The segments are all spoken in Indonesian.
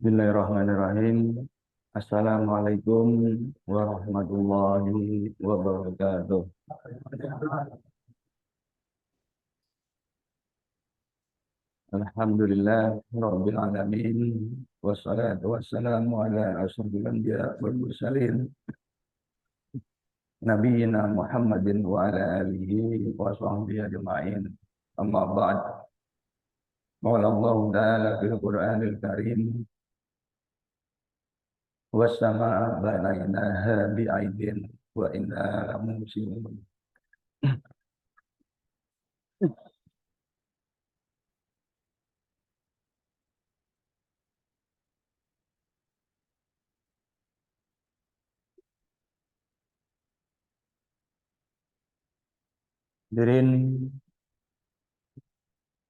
Bismillahirrahmanirrahim. Assalamualaikum warahmatullahi wabarakatuh. Alhamdulillah Rabbil Alamin. Wassalatu wassalamu ala asyrafil anbiya wal mursalin. Nabiyyina Muhammadin wa ala alihi wa sahbihi ajma'in. Amma ba'd. Qala Allah Ta'ala fil Qur'anil Karim. Wassama'a banaynaha bi'aidin wa inna lamusimun. Hadirin,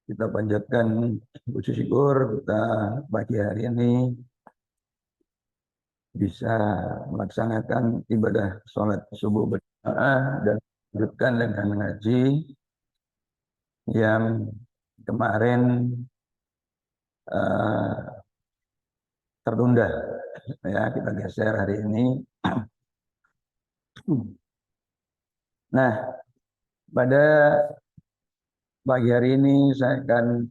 kita panjatkan puji syukur kita pagi hari ini bisa melaksanakan ibadah sholat subuh berjamaah dan lanjutkan dengan ngaji yang kemarin uh, tertunda. Ya, kita geser hari ini. Nah, pada pagi hari ini saya akan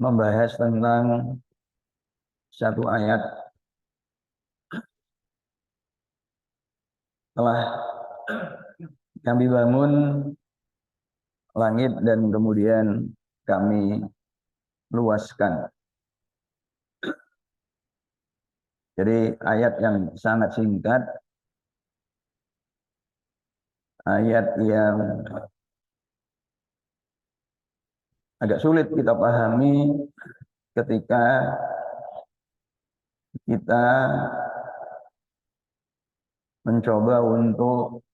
membahas tentang satu ayat. Telah kami bangun langit dan kemudian kami luaskan. Jadi ayat yang sangat singkat, ayat yang agak sulit kita pahami ketika kita mencoba untuk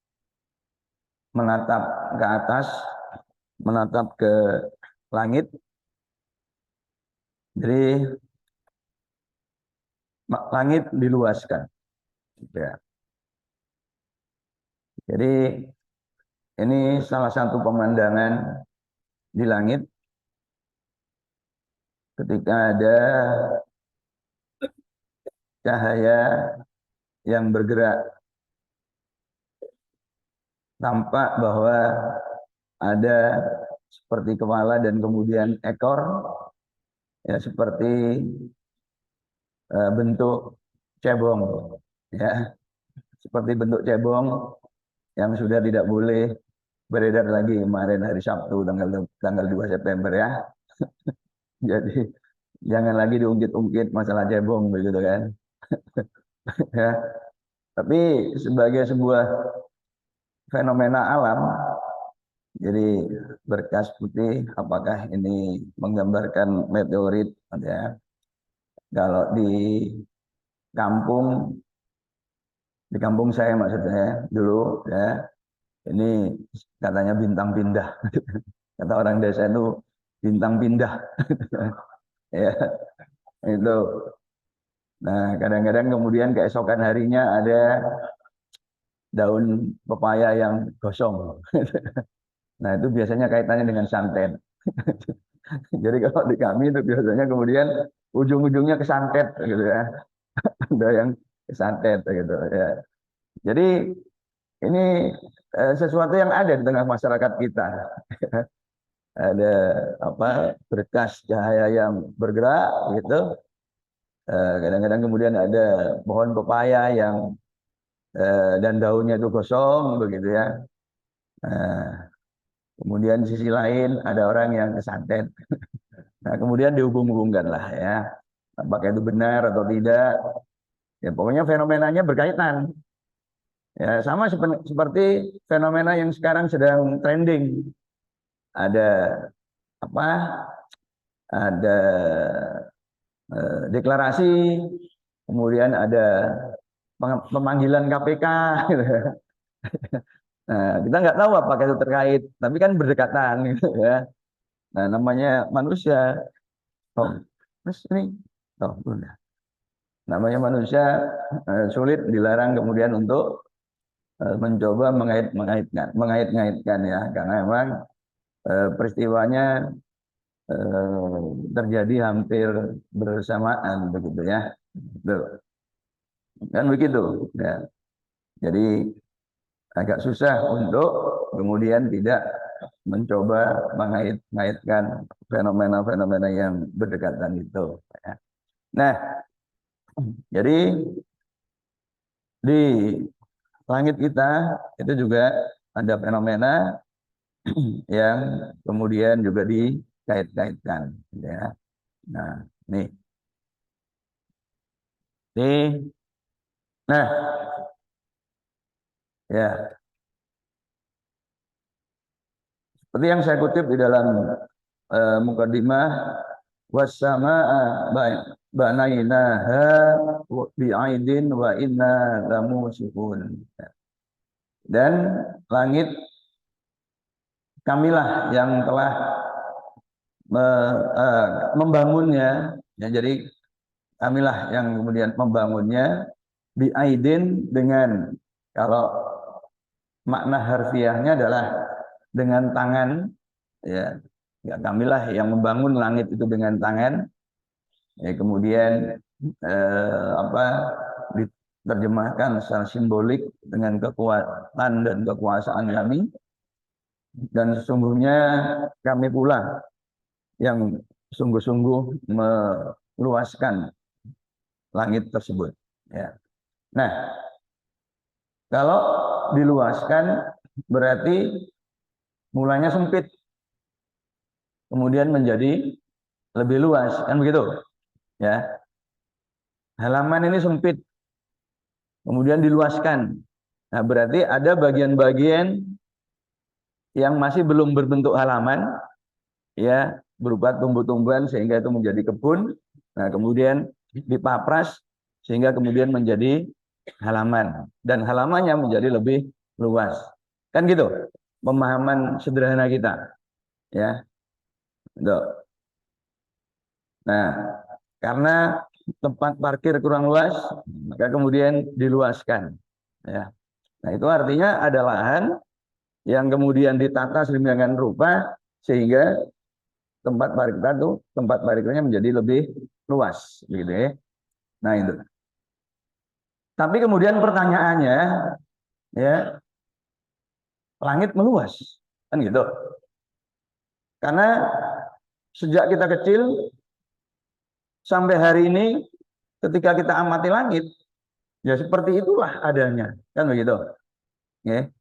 menatap ke atas, menatap ke langit. Jadi langit diluaskan. Ya. Jadi ini salah satu pemandangan di langit ketika ada cahaya yang bergerak. Tampak bahwa ada seperti kepala dan kemudian ekor, ya seperti bentuk cebong, ya seperti bentuk cebong yang sudah tidak boleh beredar lagi kemarin hari Sabtu tanggal 2 September ya. Jadi jangan lagi diungkit-ungkit masalah cebong begitu kan. Ya. Tapi sebagai sebuah fenomena alam, jadi berkas putih, apakah ini menggambarkan meteorit? Ya. Kalau kampung, di kampung saya maksudnya dulu, ya ini katanya bintang pindah. Kata orang desa itu bintang pindah. Ya, itu. Nah, kadang-kadang kemudian keesokan harinya ada daun pepaya yang gosong. Nah, itu biasanya kaitannya dengan santet. Jadi kalau di kami itu biasanya kemudian ujung-ujungnya kesantet gitu ya. Ada yang kesantet gitu ya. Jadi ini sesuatu yang ada di tengah masyarakat kita. Ada berkas cahaya yang bergerak gitu. Kadang-kadang kemudian ada pohon pepaya yang dan daunnya itu gosong begitu ya. Kemudian di sisi lain ada orang yang kesantet. Nah, kemudian dihubung-hubungkan lah ya. Apakah itu benar atau tidak? Ya pokoknya fenomenanya berkaitan. Ya sama seperti fenomena yang sekarang sedang trending. Ada apa? Ada deklarasi, kemudian ada pemanggilan KPK. Gitu. Nah, kita nggak tahu apakah itu terkait, tapi kan berdekatan gitu ya. Nah, namanya manusia. Oh, terus ini, oh, udah. Namanya manusia sulit dilarang kemudian untuk mencoba mengait-ngaitkan ya, karena memang peristiwanya terjadi hampir bersamaan begitu ya. Tuh, kan begitu ya. Jadi agak susah untuk kemudian tidak mencoba mengait-ngaitkan fenomena-fenomena yang berdekatan itu. Ya. Nah, jadi di langit kita itu juga ada fenomena yang kemudian juga dikait-kaitkan. Ya. Nah, nih, nih, nah, ya, seperti yang saya kutip di dalam mukadimah wassama'a banainaha bi'aidin wa inna lamusifun. Dan langit kamilah yang telah membangunnya. Ya, jadi kamilah yang kemudian membangunnya bi'aidin dengan, kalau makna harfiahnya adalah dengan tangan, ya. Ya, kamilah yang membangun langit itu dengan tangan. Ya, kemudian apa diterjemahkan secara simbolik dengan kekuatan dan kekuasaan kami, dan sesungguhnya kami pula yang sungguh-sungguh meluaskan langit tersebut. Ya. Nah, kalau diluaskan berarti mulanya sempit, kemudian menjadi lebih luas, kan begitu? Ya, halaman ini sempit, kemudian diluaskan. Nah, berarti ada bagian-bagian yang masih belum berbentuk halaman, ya, berupa tumbuh-tumbuhan sehingga itu menjadi kebun. Nah, kemudian dipapras sehingga kemudian menjadi halaman, dan halamannya menjadi lebih luas. Kan gitu pemahaman sederhana kita, ya. Tuh. Nah, karena tempat parkir kurang luas, maka kemudian diluaskan, ya. Nah, itu artinya ada lahan yang kemudian ditata sedemikian rupa sehingga tempat parkirnya menjadi lebih luas, gitu ya. Nah, itu. Tapi kemudian pertanyaannya, ya, langit meluas, kan gitu. Karena sejak kita kecil sampai hari ini, ketika kita amati langit, ya seperti itulah adanya, kan begitu. Ya.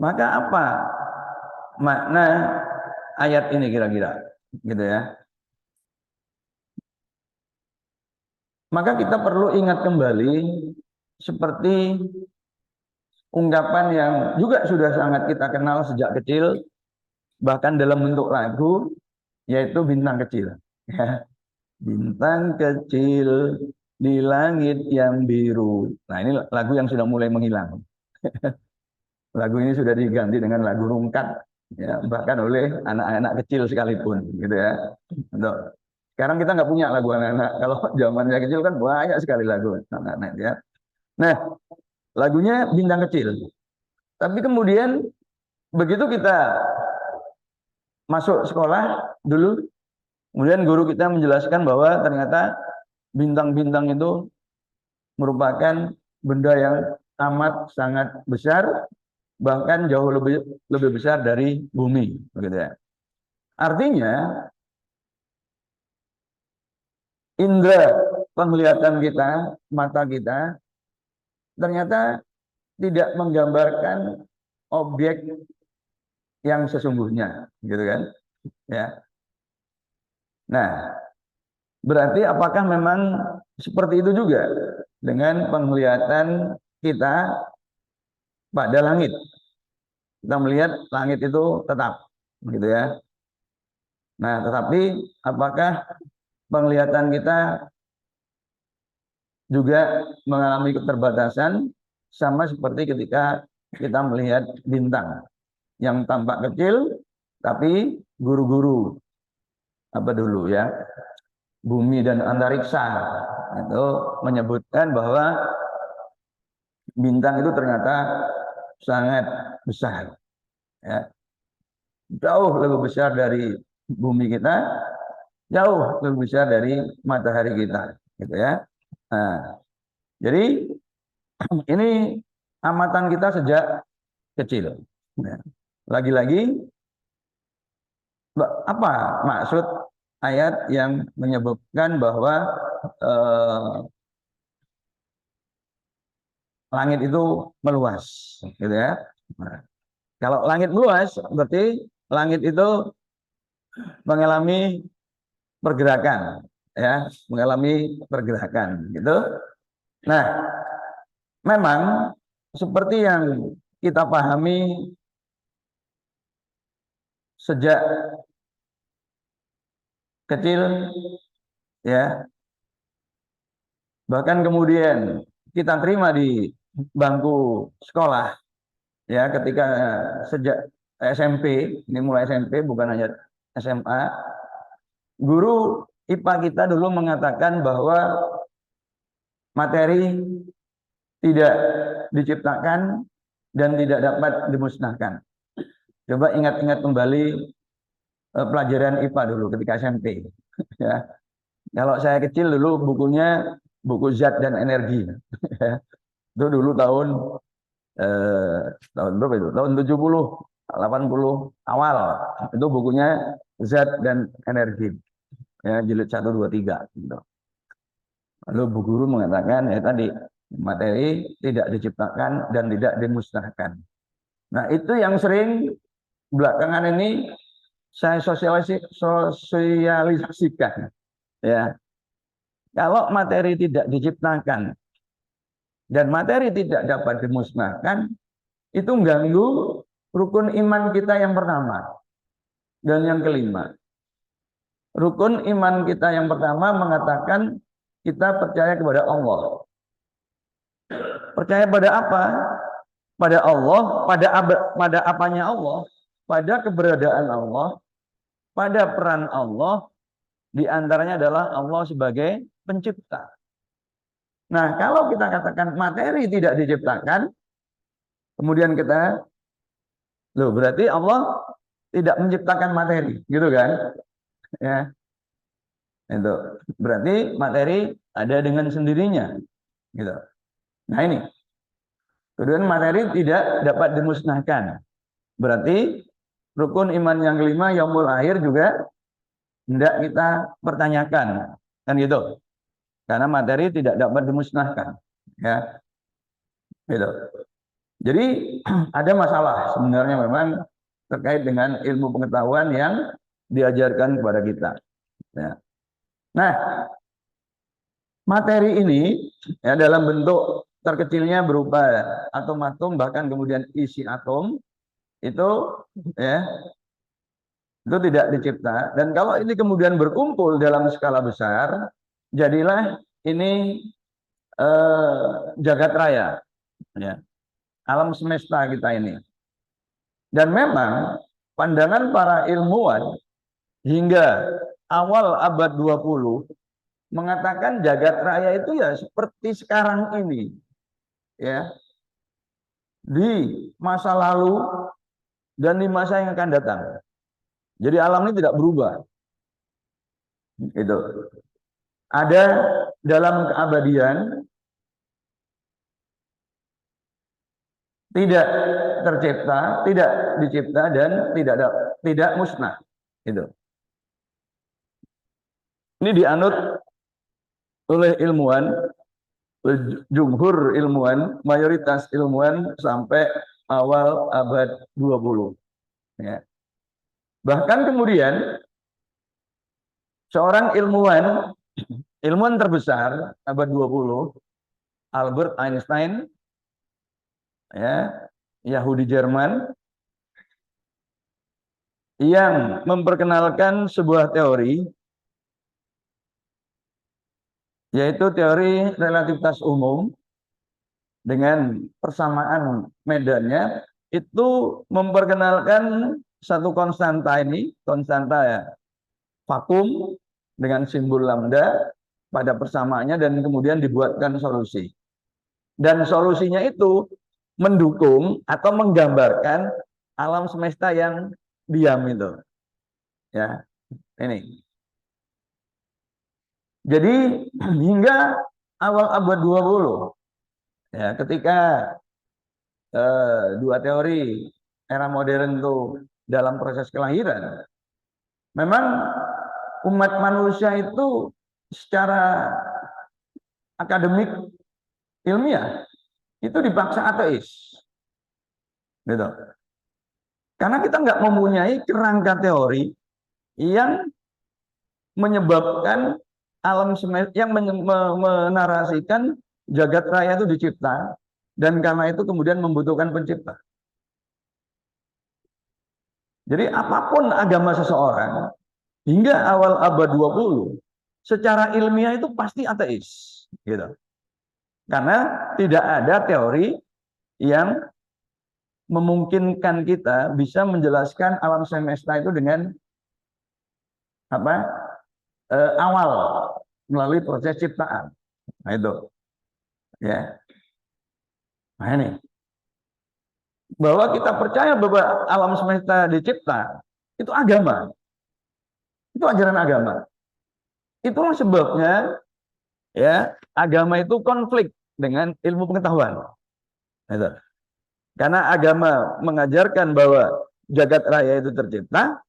Maka apa makna ayat ini kira-kira, gitu ya. Maka kita perlu ingat kembali seperti ungkapan yang juga sudah sangat kita kenal sejak kecil, bahkan dalam bentuk lagu, yaitu bintang kecil. Ya. Bintang kecil di langit yang biru. Nah, ini lagu yang sudah mulai menghilang. Lagu ini sudah diganti dengan lagu rungkat, ya, bahkan oleh anak-anak kecil sekalipun, gitu ya. Untuk sekarang kita nggak punya lagu anak-anak. Kalau zamannya kecil kan banyak sekali lagu anak-anak, ya. Nah, lagunya bintang kecil. Tapi kemudian begitu kita masuk sekolah dulu, kemudian guru kita menjelaskan bahwa ternyata bintang-bintang itu merupakan benda yang amat sangat besar, bahkan jauh lebih besar dari bumi, begitu ya. Artinya indera penglihatan kita, mata kita, ternyata tidak menggambarkan objek yang sesungguhnya, gitu kan? Ya. Nah, berarti apakah memang seperti itu juga dengan penglihatan kita pada langit? Kita melihat langit itu tetap, gitu ya. Nah, tetapi apakah penglihatan kita juga mengalami keterbatasan sama seperti ketika kita melihat bintang yang tampak kecil, tapi guru-guru apa dulu ya, bumi dan antariksa itu menyebutkan bahwa bintang itu ternyata sangat besar, ya, jauh lebih besar dari bumi kita jauh lebih besar dari matahari kita, gitu ya. Nah, jadi ini amatan kita sejak kecil. Ya. Lagi-lagi, apa maksud ayat yang menyebutkan bahwa eh, langit itu meluas, gitu ya. Nah, kalau langit meluas, berarti langit itu mengalami pergerakan, ya, mengalami pergerakan, gitu. Nah, memang seperti yang kita pahami sejak kecil, ya, bahkan kemudian kita terima di bangku sekolah, ya, ketika sejak SMP, ini mulai SMP bukan hanya SMA, guru IPA kita dulu mengatakan bahwa materi tidak diciptakan dan tidak dapat dimusnahkan. Coba ingat-ingat kembali pelajaran IPA dulu ketika SMP. Ya, kalau saya kecil dulu bukunya buku zat dan energi. Ya, itu dulu eh, tahun berapa itu? Tahun 70, 80 awal. Itu bukunya zat dan energi. Ya, jilid 1, 2, 3. Gitu. Lalu Bu Guru mengatakan ya tadi materi tidak diciptakan dan tidak dimusnahkan. Nah, itu yang sering belakangan ini saya sosialisasikan, ya. Kalau materi tidak diciptakan dan materi tidak dapat dimusnahkan, itu mengganggu rukun iman kita yang pertama dan yang kelima. Rukun iman kita yang pertama mengatakan kita percaya kepada Allah. Percaya pada apa? Pada Allah, pada apanya Allah, pada keberadaan Allah, pada peran Allah, di antaranya adalah Allah sebagai pencipta. Nah, kalau kita katakan materi tidak diciptakan, kemudian kita, loh berarti Allah tidak menciptakan materi, gitu kan? Ya, itu berarti materi ada dengan sendirinya, gitu. Nah ini, kemudian materi tidak dapat dimusnahkan. Berarti rukun iman yang kelima, yaumul akhir juga tidak kita pertanyakan, kan gitu. Karena materi tidak dapat dimusnahkan, ya, gitu. Jadi ada masalah sebenarnya memang terkait dengan ilmu pengetahuan yang diajarkan kepada kita. Ya. Nah, materi ini ya dalam bentuk terkecilnya berupa atom-atom bahkan kemudian isi atom itu ya itu tidak dicipta dan kalau ini kemudian berkumpul dalam skala besar jadilah ini jagat raya ya alam semesta kita ini dan memang pandangan para ilmuwan hingga awal abad 20 mengatakan jagat raya itu ya seperti sekarang ini ya di masa lalu dan di masa yang akan datang. Jadi alam ini tidak berubah. Itu. Ada dalam keabadian tidak tercipta, tidak dicipta dan tidak musnah. Itu. Ini dianut oleh ilmuwan, jumhur ilmuwan, mayoritas ilmuwan sampai awal abad 20. Ya. Bahkan kemudian seorang ilmuwan terbesar abad 20, Albert Einstein, ya, Yahudi Jerman, yang memperkenalkan sebuah teori, yaitu teori relativitas umum dengan persamaan medannya, itu memperkenalkan satu konstanta ini, konstanta ya, vakum dengan simbol lambda pada persamaannya dan kemudian dibuatkan solusi. Dan solusinya itu mendukung atau menggambarkan alam semesta yang diam itu. Ya. Ini. Jadi hingga awal abad 20 ya, ketika dua teori era modern itu dalam proses kelahiran, memang umat manusia itu secara akademik ilmiah itu dipaksa ateis, gitu. Karena kita nggak mempunyai kerangka teori yang menyebabkan alam semesta, yang menarasikan jagat raya itu dicipta, dan karena itu kemudian membutuhkan pencipta. Jadi apapun agama seseorang hingga awal abad 20 secara ilmiah itu pasti ateis, gitu. Karena tidak ada teori yang memungkinkan kita bisa menjelaskan alam semesta itu dengan apa awal melalui proses ciptaan. Nah itu, ya. Nah ini, bahwa kita percaya bahwa alam semesta dicipta itu agama, itu ajaran agama. Itulah sebabnya ya agama itu konflik dengan ilmu pengetahuan. Gitu. Karena agama mengajarkan bahwa jagat raya itu tercipta,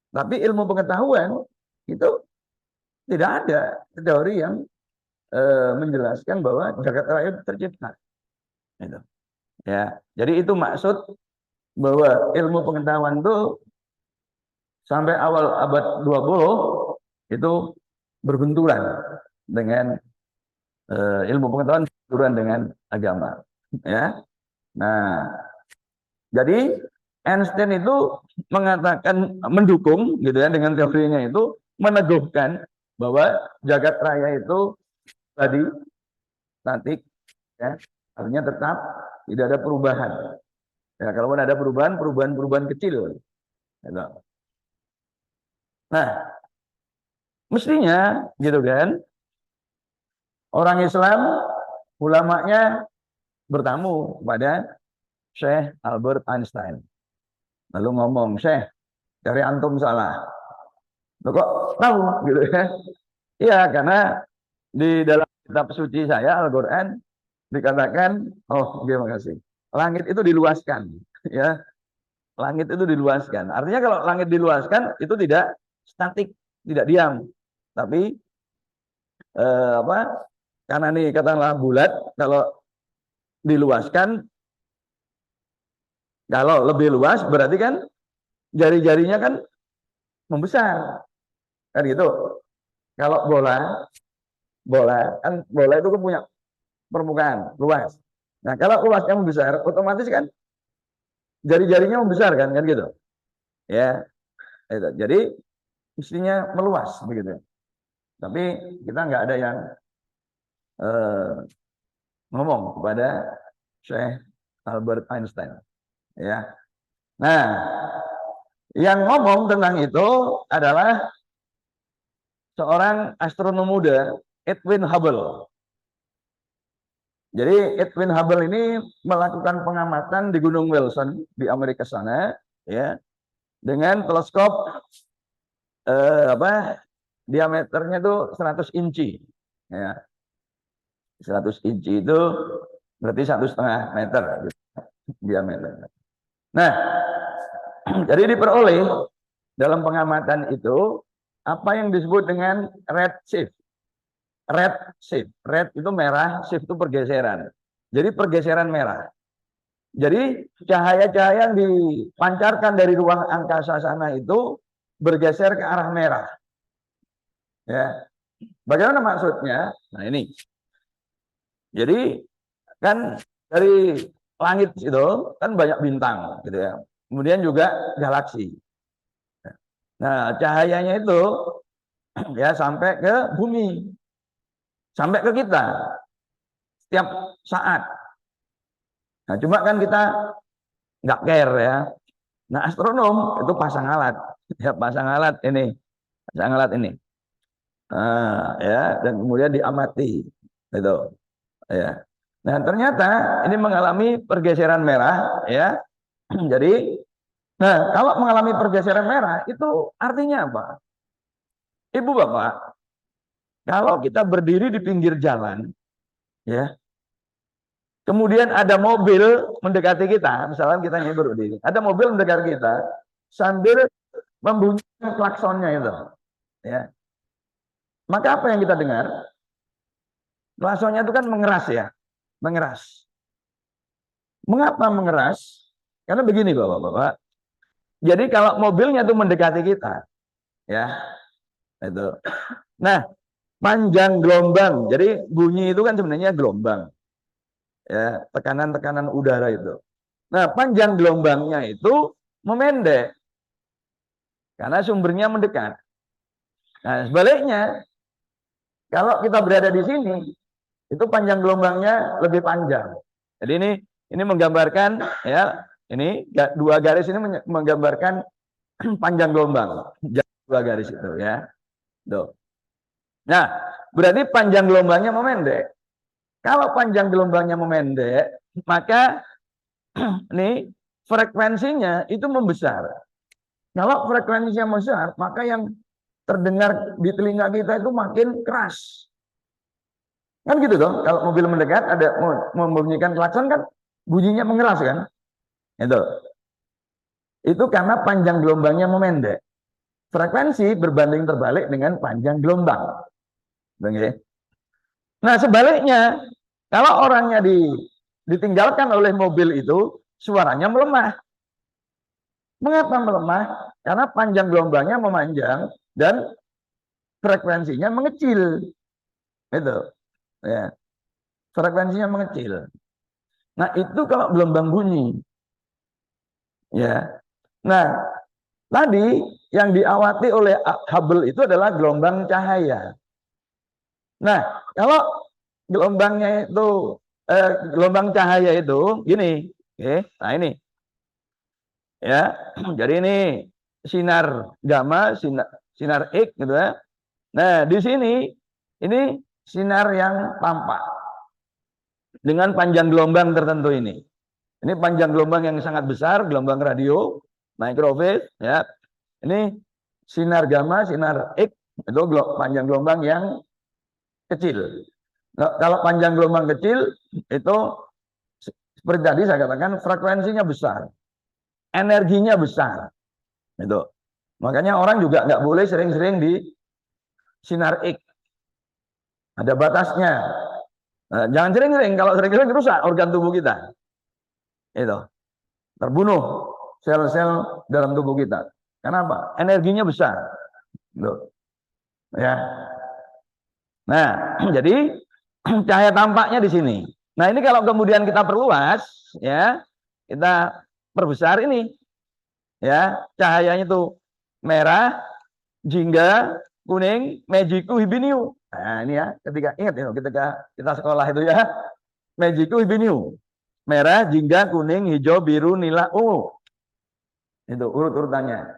tapi ilmu pengetahuan itu tidak ada teori yang menjelaskan bahwa jagat raya itu tercipta. Gitu. Ya, jadi itu maksud bahwa ilmu pengetahuan itu sampai awal abad 20 itu berbenturan dengan ilmu pengetahuan, berbenturan dengan agama. Ya, nah, jadi Einstein itu mengatakan, mendukung gitu ya dengan teorinya itu, meneguhkan bahwa jagat raya itu tadi statik, ya, artinya tetap, tidak ada perubahan. Ya, kalaupun ada perubahan kecil. Gitu. Nah, mestinya gitu kan, orang Islam, ulamanya bertamu kepada Syekh Albert Einstein. Lalu ngomong, Syekh, dari antum salah. Loh kok tahu gitu ya? Iya, karena di dalam kitab suci saya Al-Qur'an dikatakan, oh, terima kasih. Langit itu diluaskan, ya. Langit itu diluaskan. Artinya kalau langit diluaskan itu tidak statik, tidak diam. Tapi apa? Karena ini katakanlah bulat, kalau diluaskan, kalau lebih luas berarti kan jari-jarinya kan membesar. Kan gitu. Kalau bola itu kan punya permukaan luas. Nah, kalau luasnya membesar, otomatis kan jari-jarinya membesar kan gitu. Ya, itu. Jadi mestinya meluas begitu. Tapi kita nggak ada yang ngomong kepada Syekh Albert Einstein. Ya. Nah, yang ngomong tentang itu adalah seorang astronom muda, Edwin Hubble. Jadi Edwin Hubble ini melakukan pengamatan di Gunung Wilson di Amerika sana, ya, dengan teleskop diameternya itu 100 inci, ya. 100 inci itu berarti 1,5 meter gitu, diameter. Nah, jadi diperoleh dalam pengamatan itu apa yang disebut dengan red shift. Red shift, red itu merah, shift itu pergeseran. Jadi pergeseran merah. Jadi cahaya-cahaya yang dipancarkan dari ruang angkasa sana itu bergeser ke arah merah. Ya, bagaimana maksudnya? Nah ini. Jadi kan dari langit itu kan banyak bintang, gitu ya. Kemudian juga galaksi. Nah cahayanya itu ya sampai ke bumi, sampai ke kita setiap saat. Nah cuma kan kita nggak care ya. Nah astronom itu pasang alat, ya pasang alat ini, ya, dan kemudian diamati, itu, ya. Nah ternyata ini mengalami pergeseran merah, ya. Jadi, nah kalau mengalami pergeseran merah itu artinya apa? Ibu bapak, kalau kita berdiri di pinggir jalan, ya, kemudian ada mobil mendekati kita, misalnya kita ini berdiri, ada mobil mendekati kita, sambil membunyikan klaksonnya itu, ya. Maka apa yang kita dengar? Klaksonnya itu kan mengeras ya, mengeras. Mengapa mengeras? Karena begini bapak-bapak. Jadi kalau mobilnya itu mendekati kita, ya, itu. Nah, panjang gelombang. Jadi bunyi itu kan sebenarnya gelombang, ya, tekanan-tekanan udara itu. Nah, panjang gelombangnya itu memendek karena sumbernya mendekat. Nah, sebaliknya, kalau kita berada di sini, itu panjang gelombangnya lebih panjang. Jadi ini menggambarkan, ya, ini dua garis ini menggambarkan panjang gelombang, dua garis itu, ya. Tuh. Nah, berarti panjang gelombangnya memendek. Kalau panjang gelombangnya memendek, maka ini frekuensinya itu membesar. Kalau frekuensinya besar, maka yang terdengar di telinga kita itu makin keras. Kan gitu dong, kalau mobil mendekat ada membunyikan klakson kan bunyinya mengeras kan? Itu karena panjang gelombangnya memendek. Frekuensi berbanding terbalik dengan panjang gelombang. Oke. Nah, sebaliknya, kalau orangnya ditinggalkan oleh mobil itu, suaranya melemah. Mengapa melemah? Karena panjang gelombangnya memanjang dan frekuensinya mengecil. Itu, ya. Frekuensinya mengecil. Nah, itu kalau gelombang bunyi. Ya. Nah, tadi yang diawati oleh Hubble itu adalah gelombang cahaya. Nah, kalau gelombangnya itu gelombang cahaya itu gini, oke. Nah ini, ya. Jadi ini sinar gamma, sinar X gitu ya. Nah, di sini ini sinar yang tampak dengan panjang gelombang tertentu ini. Ini panjang gelombang yang sangat besar, gelombang radio, microwave, ya. Ini sinar gamma, sinar X, itu panjang gelombang yang kecil. Nah, kalau panjang gelombang kecil itu seperti tadi saya katakan frekuensinya besar, energinya besar. Itu. Makanya orang juga nggak boleh sering-sering di sinar X. Ada batasnya. Nah, jangan sering-sering, kalau sering-sering rusak organ tubuh kita. Itu. Terbunuh sel-sel dalam tubuh kita. Kenapa? Energinya besar. Itu. Ya. Nah, jadi cahaya tampaknya di sini. Nah, ini kalau kemudian kita perluas, ya, kita perbesar ini, ya, cahayanya itu merah, jingga, kuning, mejiku, hibiniu. Nah, ini ya, ketika ingat ya, ketika kita sekolah itu ya, mejiku, hibiniu, merah, jingga, kuning, hijau, biru, nila, ungu. Itu urut-urutannya.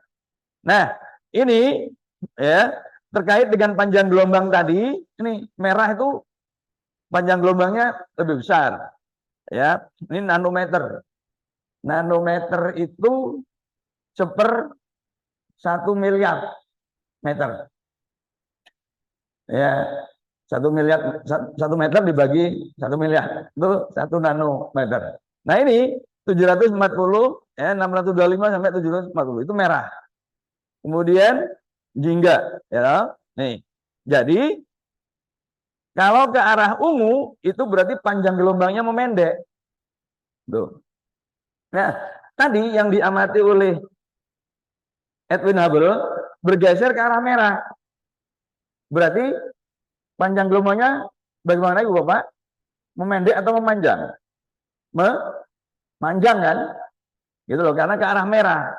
Nah, ini ya terkait dengan panjang gelombang tadi, ini merah itu panjang gelombangnya lebih besar. Ya, ini nanometer. Nanometer itu 1/1 miliar meter. Ya, 1 miliar, 1 meter dibagi 1 miliar itu 1 nanometer. Nah ini 740, ya, 625 sampai 740 itu merah. Kemudian jingga, ya, nih. Jadi kalau ke arah ungu itu berarti panjang gelombangnya memendek. Tuh. Nah, tadi yang diamati oleh Edwin Hubble bergeser ke arah merah. Berarti panjang gelombangnya bagaimana Ibu Bapak? Memendek atau memanjang? Memanjang kan? Gitu loh, karena ke arah merah.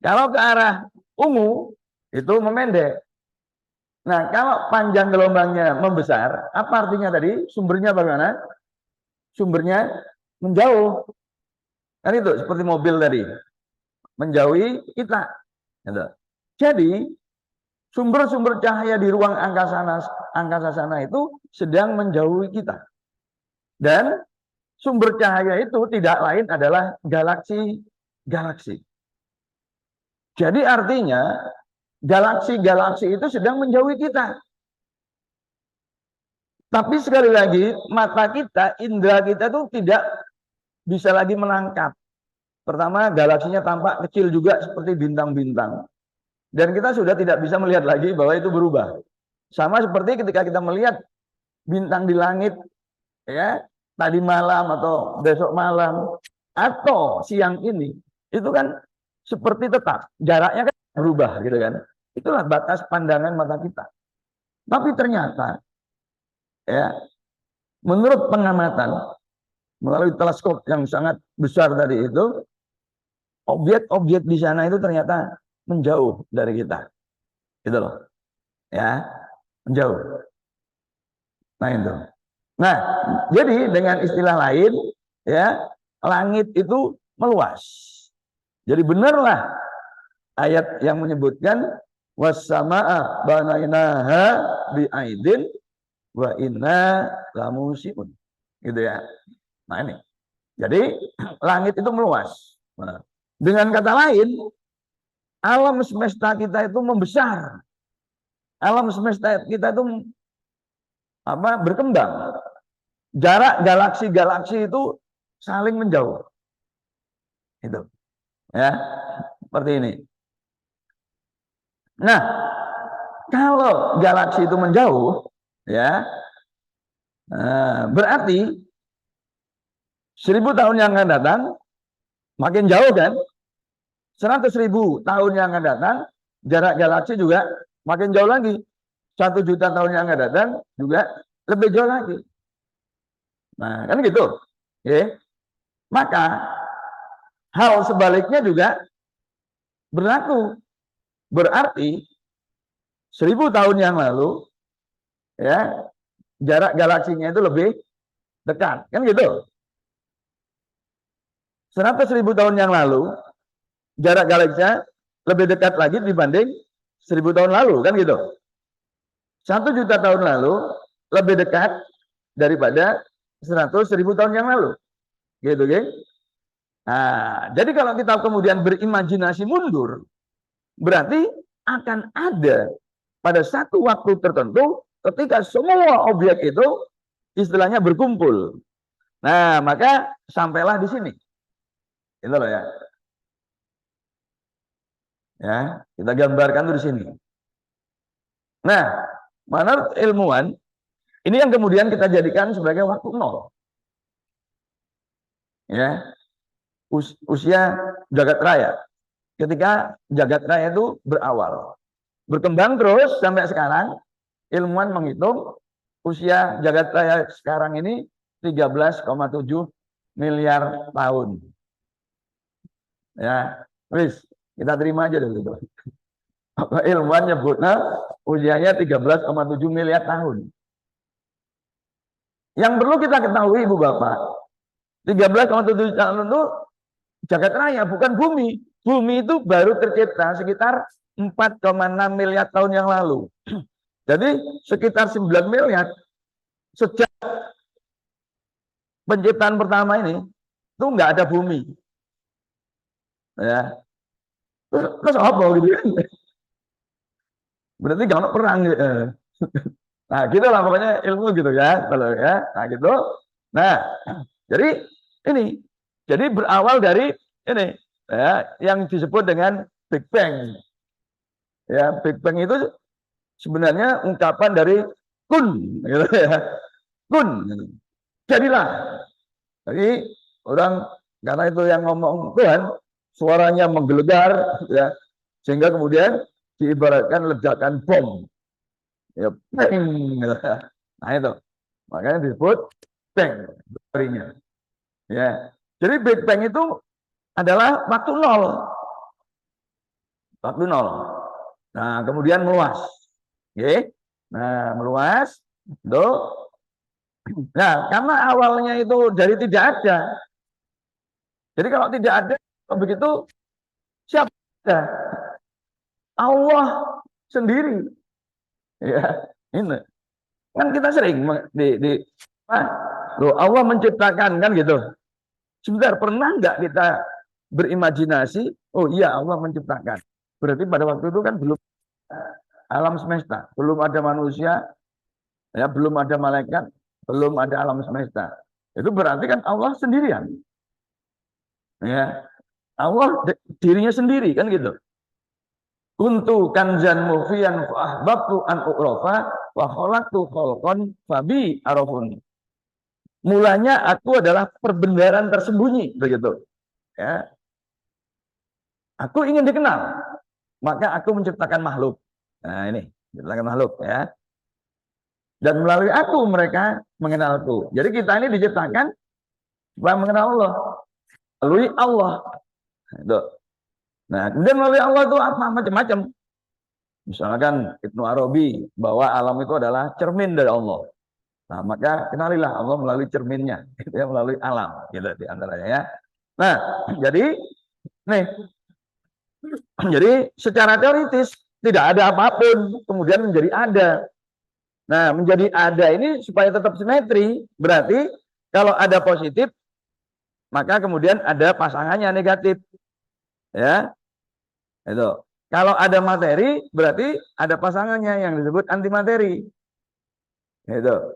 Kalau ke arah ungu itu memendek. Nah, kalau panjang gelombangnya membesar, apa artinya tadi? Sumbernya bagaimana? Sumbernya menjauh. Kan itu seperti mobil tadi. Menjauhi kita. Gitu. Jadi, sumber-sumber cahaya di ruang angkasa sana itu sedang menjauhi kita. Dan sumber cahaya itu tidak lain adalah galaksi-galaksi. Jadi artinya galaksi-galaksi itu sedang menjauhi kita. Tapi sekali lagi, mata kita, indera kita tuh tidak bisa lagi menangkap. Pertama, galaksinya tampak kecil juga seperti bintang-bintang. Dan kita sudah tidak bisa melihat lagi bahwa itu berubah. Sama seperti ketika kita melihat bintang di langit, ya, tadi malam atau besok malam, atau siang ini, itu kan seperti tetap. Jaraknya kan berubah, gitu kan. Itulah batas pandangan mata kita. Tapi ternyata, ya, menurut pengamatan, melalui teleskop yang sangat besar tadi itu, objek-objek di sana itu ternyata menjauh dari kita, gitu loh, ya, menjauh. Nah itu. Nah, jadi dengan istilah lain, ya, langit itu meluas. Jadi benarlah ayat yang menyebutkan was-samaa banainaha bi'aidin wa inna lamusiun, gitu ya. Nah ini. Jadi langit itu meluas. Nah, dengan kata lain, alam semesta kita itu membesar. Alam semesta kita itu berkembang. Jarak galaksi-galaksi itu saling menjauh. Itu. Ya, seperti ini. Nah, kalau galaksi itu menjauh, ya, berarti 1000 tahun yang akan datang makin jauh kan? 100.000 tahun yang akan datang, jarak galaksi juga makin jauh lagi. 1 juta tahun yang akan datang juga lebih jauh lagi. Nah, kan gitu. Okay. Maka hal sebaliknya juga berlaku. Berarti 1000 tahun yang lalu, ya, jarak galaksinya itu lebih dekat, kan gitu. 100.000 tahun yang lalu, jarak galaksinya lebih dekat lagi dibanding 1000 tahun lalu, kan gitu. 1 juta tahun lalu lebih dekat daripada 100.000 tahun yang lalu, gitu, kan? Nah, jadi kalau kita kemudian berimajinasi mundur, berarti akan ada pada satu waktu tertentu ketika semua objek itu istilahnya berkumpul. Nah, maka sampailah di sini. Itu loh ya. Ya, kita gambarkan tuh di sini. Nah, menurut ilmuwan, ini yang kemudian kita jadikan sebagai waktu nol. Ya, usia jagat raya. Ketika jagat raya itu berawal, berkembang terus sampai sekarang, ilmuwan menghitung usia jagat raya sekarang ini 13,7 miliar tahun. Ya, wis, kita terima aja dulu. Ilmuwan nyebutnya usianya 13,7 miliar tahun. Yang perlu kita ketahui, Ibu Bapak, 13,7 tahun itu jagat raya, bukan bumi. Bumi itu baru tercipta sekitar 4,6 miliar tahun yang lalu. Jadi sekitar 9 miliar sejak penciptaan pertama ini itu nggak ada bumi. Ya. Terus apa gitu kan? Berarti nggak ada perang gitu. Nah, gitu lah pokoknya ilmu gitu ya, kalau ya. Nah, gitu. Nah, jadi ini jadi berawal dari ini ya, yang disebut dengan Big Bang. Ya, Big Bang itu sebenarnya ungkapan dari kun, gitu ya. Kun. Jadilah. Jadi orang karena itu yang ngomong Tuhan, suaranya menggelegar, ya, sehingga kemudian diibaratkan ledakan bom. Ya, bang, gitu. Nah itu, makanya disebut bang, teorinya. Ya, jadi Big Bang itu adalah waktu nol, waktu nol. Nah, kemudian meluas, ya. Nah, meluas, itu. Nah, karena awalnya itu dari tidak ada. Jadi kalau tidak ada, begitu siapa ada? Allah sendiri. Ya, ini kan kita sering Allah menciptakan kan gitu. Sebentar, pernah nggak kita berimajinasi? Oh iya, Allah menciptakan. Berarti pada waktu itu kan belum alam semesta, belum ada manusia, ya belum ada malaikat, belum ada alam semesta. Itu berarti kan Allah sendirian. Ya, Allah dirinya sendiri kan gitu. Kuntu kanzan mufian fa ahbabtu an uqrafa wa khalaqtu khalqan fabi arafun. Mulanya aku adalah perbendaharaan tersembunyi begitu. Ya. Aku ingin dikenal, maka aku menciptakan makhluk. Nah, ini, menciptakan makhluk ya. Dan melalui aku mereka mengenalku. Jadi kita ini diciptakan supaya mengenal Allah. Melalui Allah. Itu. Nah, kemudian melalui Allah itu apa? Macam-macam. Misalkan Ibnu Arabi bahwa alam itu adalah cermin dari Allah. Nah, maka kenalilah Allah melalui cerminnya, gitu ya, melalui alam, gitu di antaranya ya. Nah, jadi nih, jadi secara teoritis tidak ada apapun, kemudian menjadi ada. Nah, menjadi ada ini supaya tetap simetri, berarti kalau ada positif, maka kemudian ada pasangannya negatif, ya. Itu. Kalau ada materi, berarti ada pasangannya yang disebut antimateri. Itu.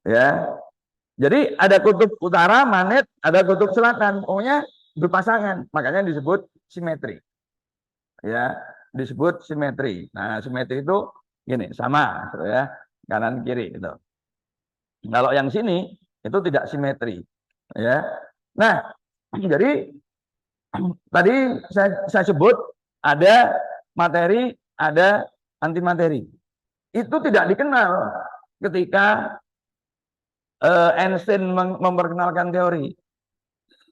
Ya. Jadi ada kutub utara, magnet, ada kutub selatan. Pokoknya berpasangan. Makanya disebut simetri. Ya, disebut simetri. Nah, simetri itu gini, sama ya, kanan kiri itu. Kalau yang sini itu tidak simetri. Ya. Nah, jadi tadi saya sebut ada materi, ada antimateri. Itu tidak dikenal ketika Einstein memperkenalkan teori.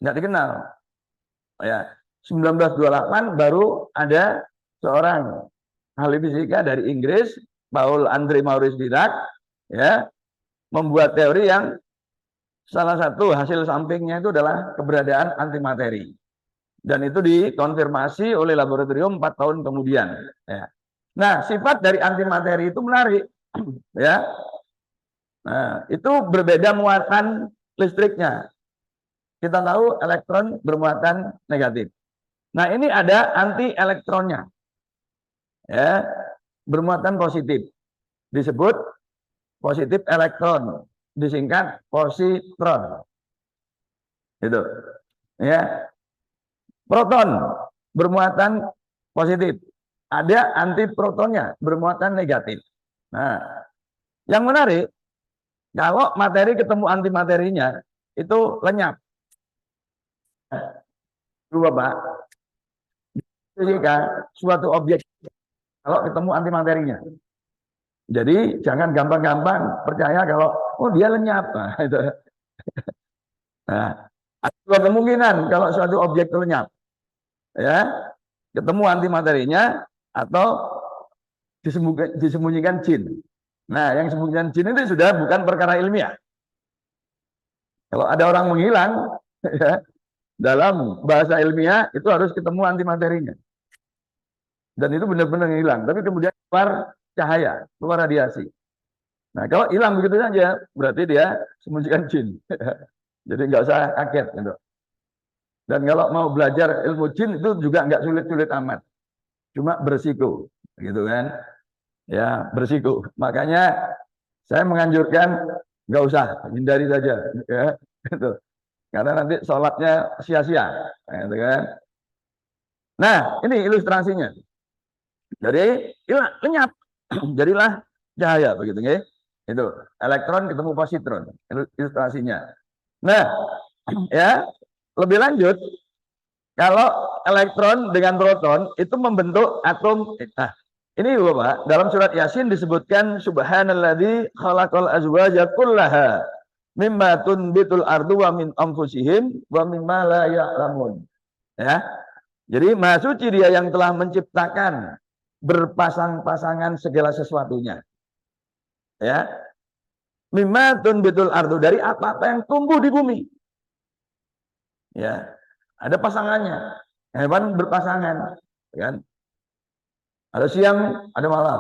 Tidak dikenal. Ya, 1928 baru ada seorang ahli fisika dari Inggris, Paul Andre Maurice Dirac, ya, membuat teori yang salah satu hasil sampingnya itu adalah keberadaan antimateri. Dan itu dikonfirmasi oleh laboratorium 4 tahun kemudian. Ya. Nah, sifat dari antimateri itu menarik. Ya. Nah, itu berbeda muatan listriknya. Kita tahu elektron bermuatan negatif. Nah, ini ada anti elektronnya. Ya, bermuatan positif. Disebut positif elektron, disingkat positron. Itu. Ya. Proton bermuatan positif. Ada antiprotonnya bermuatan negatif. Nah, yang menarik kalau materi ketemu antimaterinya itu lenyap. Dua, Pak. Fisika suatu objek kalau ketemu antimaterinya. Jadi jangan gampang-gampang percaya kalau oh dia lenyap. Nah, itu. Nah, ada dua kemungkinan kalau suatu objek itu lenyap. Ya, ketemu antimaterinya atau disembunyikan jin. Nah, yang disembunyikan jin itu sudah bukan perkara ilmiah. Kalau ada orang menghilang, ya, dalam bahasa ilmiah itu harus ketemu antimaterinya. Dan itu benar-benar hilang. Tapi kemudian keluar cahaya, keluar radiasi. Nah, kalau hilang begitu saja, berarti dia sembunyikan jin. Jadi nggak usah kaget. Gitu. Dan kalau mau belajar ilmu jin itu juga nggak sulit-sulit amat. Cuma bersiko, gitu kan. Ya, bersiko. Makanya saya menganjurkan nggak usah, hindari saja. Ya, gitu. Karena nanti sholatnya sia-sia. Gitu kan. Nah, ini ilustrasinya. Jadi, lenyap. Jadilah cahaya, begitu ya. Itu, elektron ketemu positron. Ilustrasinya. Nah, ya, lebih lanjut, kalau elektron dengan proton itu membentuk atom. Nah, ini Bapak, dalam surat Yasin disebutkan subhanalladzi khalaqal azwaja kullaha mimma tunbitul ardu wa min anfusihim wa mimma la ya'lamun. Ya. Jadi Maha Suci Dia yang telah menciptakan berpasang-pasangan segala sesuatunya. Ya. Mimma tunbitul ardu, dari apa-apa yang tumbuh di bumi. Ya, ada pasangannya. Hewan berpasangan, kan? Ada siang, ada malam.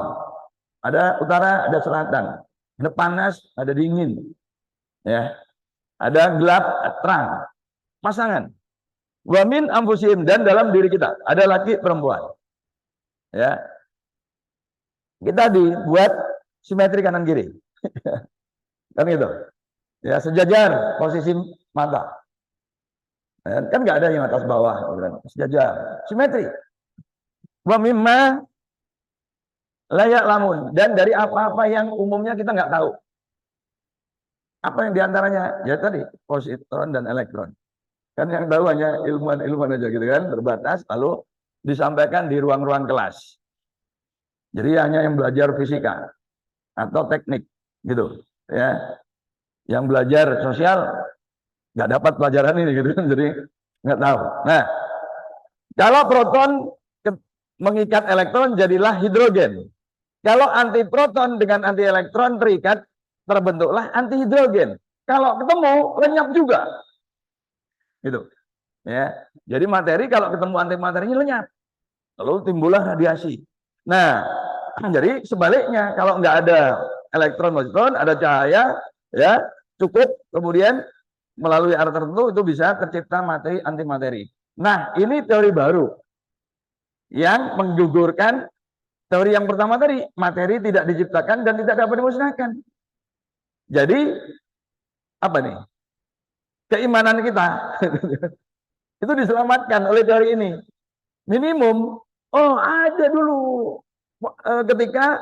Ada utara, ada selatan. Ada panas, ada dingin. Ya. Ada gelap, terang. Pasangan. Wa min anfusihim, dan dalam diri kita ada laki perempuan. Ya, kita dibuat simetri kanan kiri. Kan gitu. Ya, sejajar posisi mata. Ya, kan nggak ada yang atas bawah, sejajar, simetri. Wa mimma layak lamun, dan dari apa-apa yang umumnya kita nggak tahu. Apa yang diantaranya? Ya tadi, positron dan elektron. Kan yang tahu hanya ilmuwan-ilmuwan aja gitu kan, terbatas, lalu disampaikan di ruang-ruang kelas. Jadi hanya yang belajar fisika atau teknik gitu, ya. Yang belajar sosial nggak dapat pelajaran ini gitu kan, jadi nggak tahu. Nah, kalau proton mengikat elektron jadilah hidrogen. Kalau antiproton dengan anti elektron terikat, terbentuklah antihidrogen. Kalau ketemu lenyap juga. Gitu. Ya. Jadi materi kalau ketemu antimaterinya lenyap. Lalu timbullah radiasi. Nah, jadi sebaliknya kalau nggak ada elektron positron, ada cahaya, ya cukup, kemudian melalui arah tertentu itu bisa tercipta materi antimateri. Nah, ini teori baru yang menggugurkan teori yang pertama tadi, materi tidak diciptakan dan tidak dapat dimusnahkan. Jadi apa nih? Keimanan kita itu diselamatkan oleh teori ini. Minimum, oh ada dulu ketika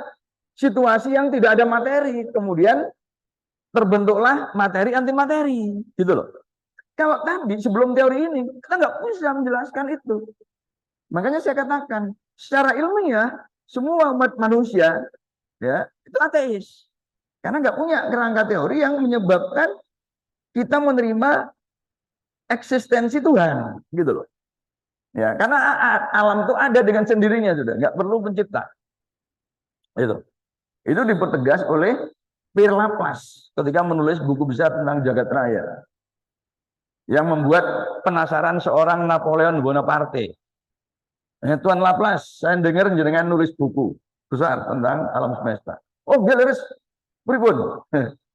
situasi yang tidak ada materi, kemudian terbentuklah materi antimateri, gitu loh. Kalau tadi sebelum teori ini kita nggak bisa menjelaskan itu. Makanya saya katakan secara ilmiah semua umat manusia ya itu ateis karena nggak punya kerangka teori yang menyebabkan kita menerima eksistensi Tuhan, gitu loh. Ya, karena alam itu ada dengan sendirinya sudah, nggak perlu pencipta. Itu dipertegas oleh Pierre Laplace ketika menulis buku besar tentang jagat raya, yang membuat penasaran seorang Napoleon Bonaparte. Tuan Laplace, saya dengar jenengan nulis buku besar tentang alam semesta. Oh, Galeris, pripun?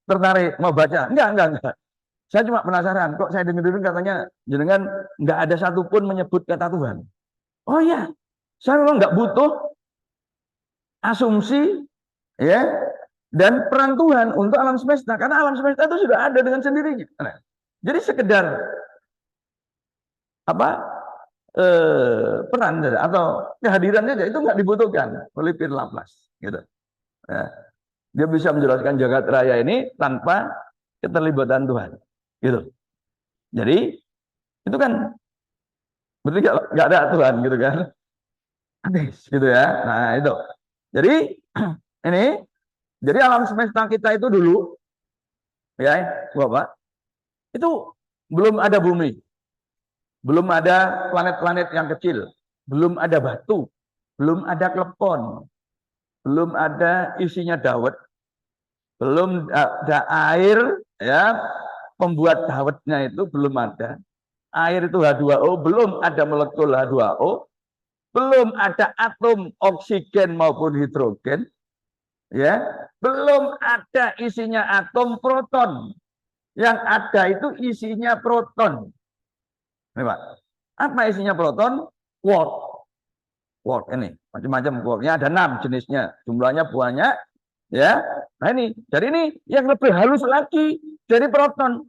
Tertarik mau baca? Enggak. Saya cuma penasaran, kok saya dengar katanya jenengan nggak ada satupun menyebut kata Tuhan. Oh iya, saya memang nggak butuh asumsi ya dan peran Tuhan untuk alam semesta, karena alam semesta itu sudah ada dengan sendirinya. Nah, jadi sekedar apa peran atau kehadiran saja itu nggak dibutuhkan oleh Pierre Laplace, gitu. Ya. Dia bisa menjelaskan jagat raya ini tanpa keterlibatan Tuhan, gitu. Jadi itu kan berarti nggak ada Tuhan, gitu kan? Ateis, gitu ya. Nah itu. Jadi ini, jadi alam semesta kita itu dulu, ya, Bapak, itu belum ada bumi, belum ada planet-planet yang kecil, belum ada batu, belum ada klepon, belum ada isinya dawet, belum ada air, ya, pembuat dawetnya itu belum ada. Air itu H2O, belum ada molekul H2O, belum ada atom oksigen maupun hidrogen, ya, belum ada isinya atom proton. Yang ada itu isinya proton. Ini Pak, apa isinya proton? Quark. Quark ini macam-macam quarknya, ada 6 jenisnya, jumlahnya banyak, ya. Nah ini, jadi ini yang lebih halus lagi dari proton,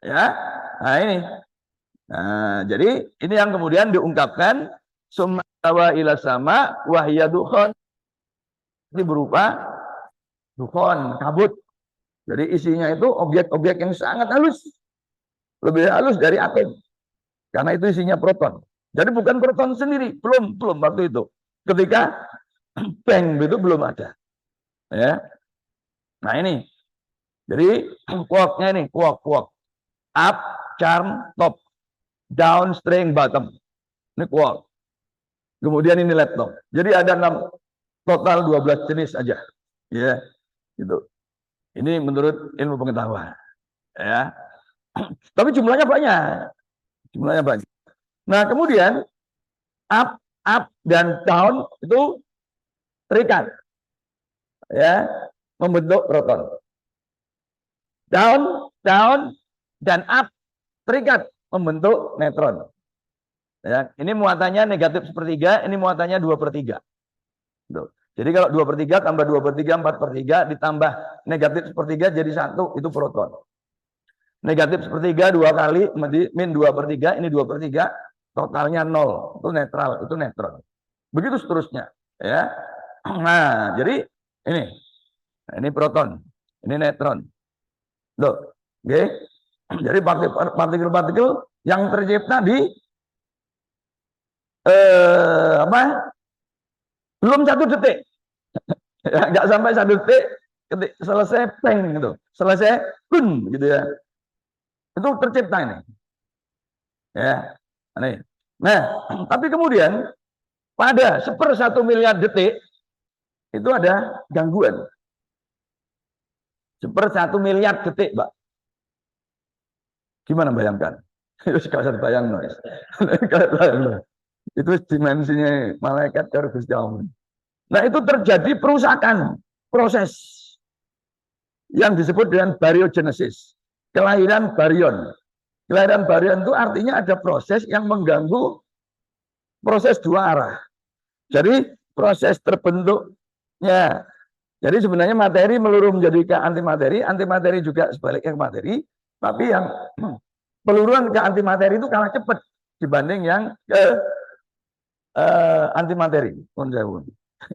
ya. Nah ini, nah jadi ini yang kemudian diungkapkan summa ila sama wahya dukhon, ini berupa dukhon, kabut. Jadi isinya itu objek-objek yang sangat halus, lebih halus dari atom, karena itu isinya proton. Jadi bukan proton sendiri, belum waktu itu. Ketika bang itu belum ada, ya. Nah ini, jadi quarknya ini, quark, up, charm, top, down, string, bottom. Ini quark. Kemudian ini laptop. Jadi ada 6, total 12 jenis aja, ya, gitu. Ini menurut ilmu pengetahuan, ya. Tapi jumlahnya banyak. Nah, kemudian up dan down itu terikat, ya, membentuk proton. Down dan up terikat membentuk neutron. Ya, ini muatannya negatif sepertiga, ini muatannya 2/3. Tuh. Jadi kalau 2/3 tambah 2/3, 4/3 ditambah negatif sepertiga jadi 1, itu proton. Negatif sepertiga 2 kali, min 2/3, ini 2/3, totalnya 0. Itu netral, itu neutron. Begitu seterusnya. Ya. Nah, jadi ini proton, ini neutron. Loh, oke. Jadi partikel-partikel yang tercipta di apa? Belum 1 detik. Ya, nggak sampai 1 detik, selesai peng gitu, selesai kun gitu ya. Itu tercipta ini. Ya, ini. Nah, tapi kemudian pada 1/1 miliar detik itu ada gangguan. 1/1 miliar detik, Mbak. Gimana bayangkan? Itu sekalian bayang noise. Itu dimensinya malaikat dari Gusti Allah. Nah, itu terjadi perusakan proses yang disebut dengan bariogenesis, kelahiran barion. Kelahiran barion itu artinya ada proses yang mengganggu proses 2 arah. Jadi proses terbentuknya. Jadi sebenarnya materi meluruh menjadi ke antimateri, antimateri juga sebaliknya ke materi, tapi yang peluruan ke antimateri itu kalah cepat dibanding yang ke antimateri.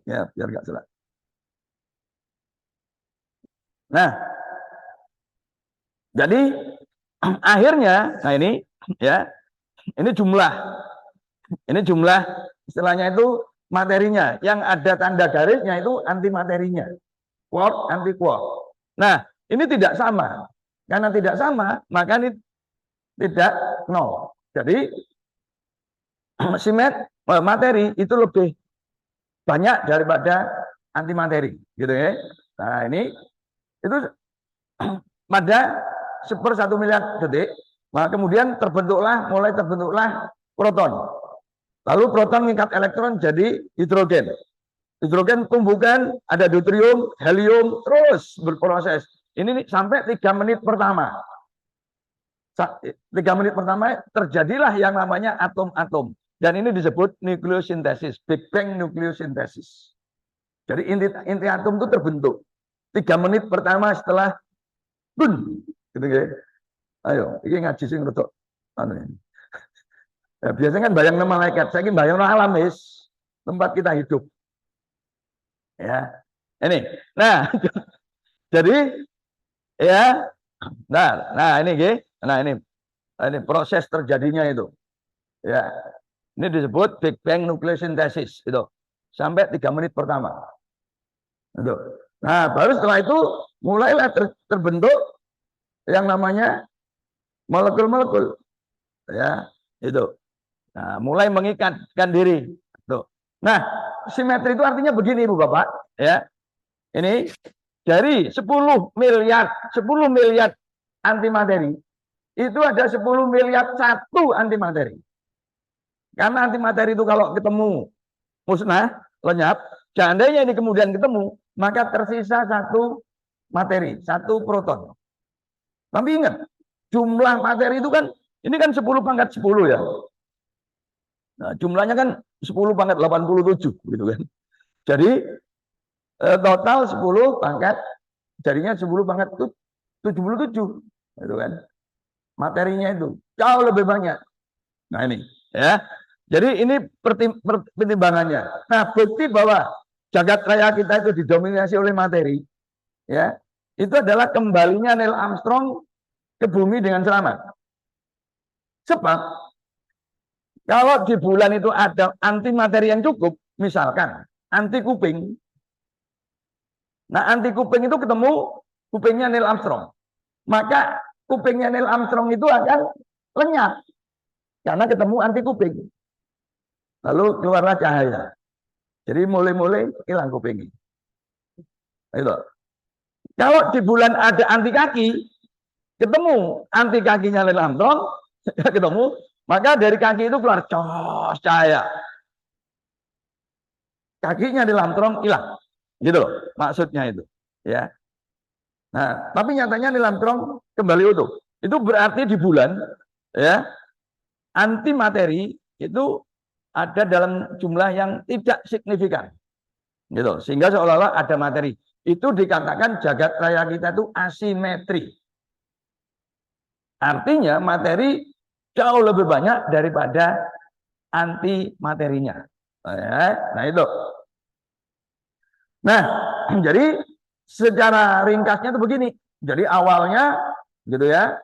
Ya, biar nggak salah. Nah, jadi akhirnya, nah ini ya, ini jumlah istilahnya itu materinya, yang ada tanda garisnya itu antimaterinya, quark, anti quark. Nah, ini tidak sama, karena tidak sama maka ini tidak nol. Jadi materi itu lebih banyak daripada antimateri, gitu ya. Nah, ini itu pada 1/1 miliar detik, maka kemudian mulai terbentuklah proton. Lalu proton mengikat elektron jadi hidrogen. Hidrogen tumbuhkan, ada deuterium, helium, terus berproses. Ini sampai 3 menit pertama. 3 menit pertama terjadilah yang namanya atom-atom. Dan ini disebut nukleosintesis, Big Bang nukleosintesis. Jadi inti atom itu terbentuk 3 menit pertama setelah bun, gitu ya. Ayo, ini ngaji sing rodok anu. Ya, biasanya kan bayang nama malaikat, saya ingin bayang alam tempat kita hidup. Ya, ini. Nah, jadi ya, nah ini proses terjadinya itu. Ya, ini disebut Big Bang nukleosintesis itu sampai 3 menit pertama. Itu. Nah, baru setelah itu mulailah terbentuk yang namanya molekul-molekul. Ya, itu. Nah, mulai mengikatkan diri. Tuh. Nah, simetri itu artinya begini, Ibu Bapak, ya. Ini dari 10 miliar antimateri, itu ada 10 miliar satu antimateri. Karena antimateri itu kalau ketemu musnah, lenyap, seandainya ini kemudian ketemu, maka tersisa satu materi, satu proton. Tapi ingat, jumlah materi itu kan, ini kan 10/10 ya. Nah, jumlahnya kan 10/87 gitu kan. Jadi total 10 pangkat jadinya 10/77 gitu kan. Materinya itu jauh lebih banyak. Nah, ini ya. Jadi ini pertimbangannya. Nah, bukti bahwa jagat raya kita itu didominasi oleh materi ya. Itu adalah kembalinya Neil Armstrong ke bumi dengan selamat. Sebab kalau di bulan itu ada antimateri yang cukup, misalkan anti kuping. Nah, anti kuping itu ketemu kupingnya Neil Armstrong. Maka kupingnya Neil Armstrong itu akan lenyap karena ketemu anti kuping. Lalu keluarlah cahaya. Jadi mulai-mulai hilang kupingnya. Itu. Kalau di bulan ada anti kaki, ketemu anti kakinya Neil Armstrong, ketemu, maka dari kaki itu keluar cahaya. Kakinya Neil Armstrong hilang. Gitu loh, maksudnya itu. Ya. Nah, tapi nyatanya Neil Armstrong kembali utuh. Itu berarti di bulan ya, anti materi itu ada dalam jumlah yang tidak signifikan. Gitu. Sehingga seolah-olah ada materi. Itu dikatakan jagat raya kita itu asimetri. Artinya materi jauh lebih banyak daripada anti materinya. Nah itu. Nah, jadi secara ringkasnya itu begini. Jadi awalnya gitu ya.